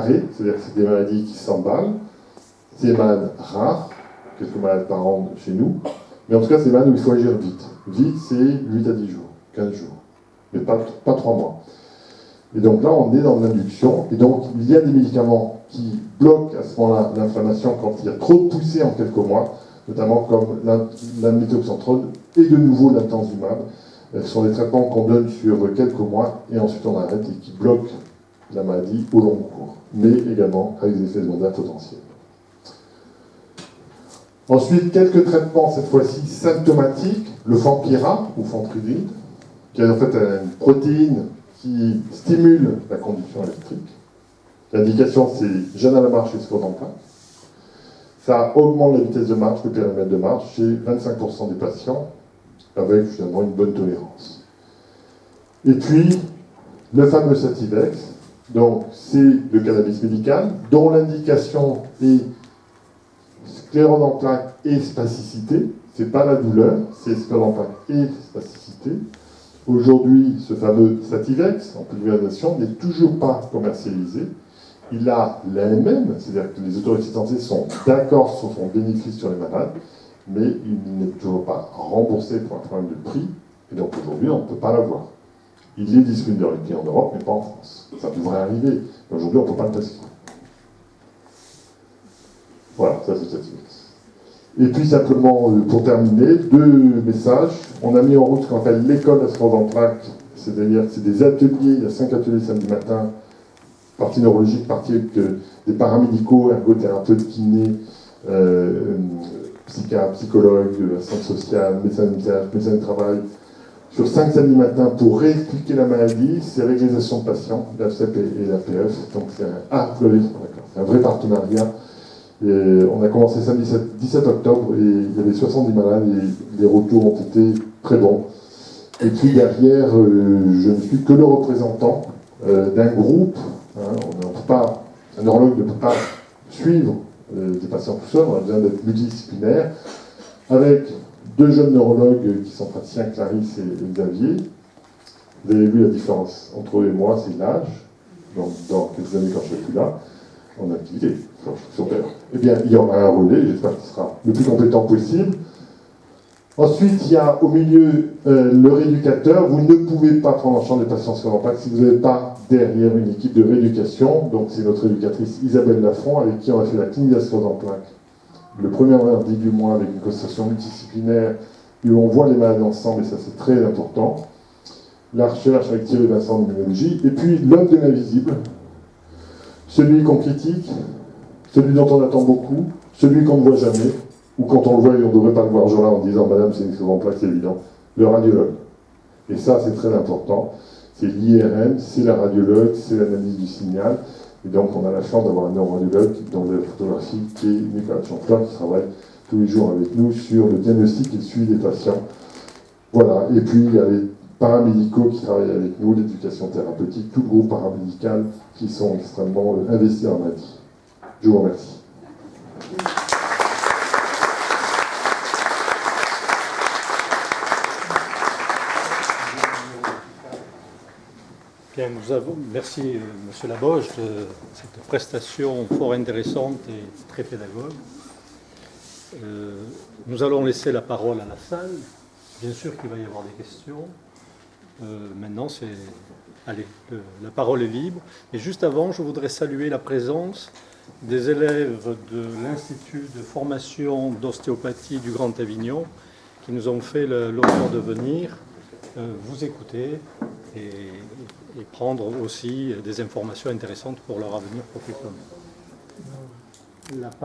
d'arrêt, c'est-à-dire que c'est des maladies qui s'emballent, c'est des malades rares, quelques malades par an chez nous, mais en tout cas, c'est des malades où il faut agir vite. Vite, c'est 8 à 10 jours, 15 jours, mais pas 3 mois. Et donc là, on est dans l'induction, et donc il y a des médicaments qui bloquent à ce moment-là l'inflammation quand il y a trop de poussée en quelques mois, notamment comme la méthoxantrone et de nouveau l'intenzumab. Ce sont des traitements qu'on donne sur quelques mois et ensuite on arrête et qui bloquent la maladie au long cours, mais également avec des effets secondaires potentiels. Ensuite, quelques traitements, cette fois-ci symptomatiques, le Fampira ou Fampridine, qui est en fait une protéine qui stimule la conduction électrique. L'indication, c'est gêne à la marche et sclérose en plaques. Ça augmente la vitesse de marche, le périmètre de marche, chez 25% des patients, avec finalement une bonne tolérance. Et puis, le fameux Sativex, donc c'est le cannabis médical, dont l'indication est sclérose en plaques et spasticité. C'est pas la douleur, c'est sclérose en plaques et spasticité. Aujourd'hui, ce fameux Sativex, en pulvérisation, n'est toujours pas commercialisé. Il a l'AMM, c'est-à-dire que les autorités de santé sont d'accord sur son bénéfice sur les malades, mais il n'est toujours pas remboursé pour un problème de prix, et donc aujourd'hui, on ne peut pas l'avoir. Il est disponible dans les pays en Europe, mais pas en France. Ça devrait arriver, mais aujourd'hui, on ne peut pas le passer. Voilà, ça c'est Sativex. Et puis simplement, pour terminer, 2 messages. On a mis en route ce qu'on appelle l'école de la sclérose en plaques, c'est-à-dire que c'est des ateliers, il y a 5 ateliers samedi matin, partie neurologique, partie avec des paramédicaux, ergothérapeutes, kinés, psychologues, assistants sociaux, médecins de travail, sur 5 samedis matins pour réexpliquer la maladie, c'est régularisation de patients, l'AFCEP et l'APF, donc c'est un vrai partenariat. Et on a commencé samedi 17 octobre et il y avait 70 malades et les retours ont été très bons. Et puis derrière, je ne suis que le représentant d'un groupe. Un neurologue ne peut pas suivre des patients tout seul, on a besoin d'être multidisciplinaire, avec 2 jeunes neurologues qui sont praticiens, Clarisse et Xavier. Vous avez vu la différence entre eux et moi, c'est l'âge. Donc dans quelques années quand je ne serai plus là, en activité, super. Eh bien, il y aura un relais, j'espère qu'il sera le plus compétent possible. Ensuite, il y a au milieu le rééducateur. Vous ne pouvez pas prendre en charge les patients sclérose en plaques si vous n'avez pas derrière une équipe de rééducation. Donc, c'est notre éducatrice Isabelle Lafont, avec qui on a fait la clinique de la sclérose en plaques le premier mardi du mois, avec une consultation multidisciplinaire, où on voit les malades ensemble, et ça c'est très important. La recherche avec Thierry Vincent en immunologie. Et puis, l'homme de l'invisible, celui qu'on critique, celui dont on attend beaucoup, celui qu'on ne voit jamais, ou quand on le voit et on ne devrait pas le voir jour-là en disant « Madame, c'est une sclérose en plaques, c'est évident », le radiologue. Et ça, c'est très important. C'est l'IRM, c'est la radiologue, c'est l'analyse du signal. Et donc, on a la chance d'avoir un neuroradiologue dans la photographie qui est Nicolas Champlain, qui travaille tous les jours avec nous sur le diagnostic et le suivi des patients. Voilà. Et puis, il y a les paramédicaux qui travaillent avec nous, l'éducation thérapeutique, tout le groupe paramédical qui sont extrêmement investis en maladie. Je vous remercie. Bien, merci Monsieur Laboche de cette prestation fort intéressante et très pédagogue. Nous allons laisser la parole à la salle. Bien sûr qu'il va y avoir des questions. Maintenant, allez, la parole est libre. Et juste avant, je voudrais saluer la présence des élèves de l'Institut de formation d'ostéopathie du Grand Avignon qui nous ont fait l'honneur de venir vous écouter et prendre aussi des informations intéressantes pour leur avenir professionnel.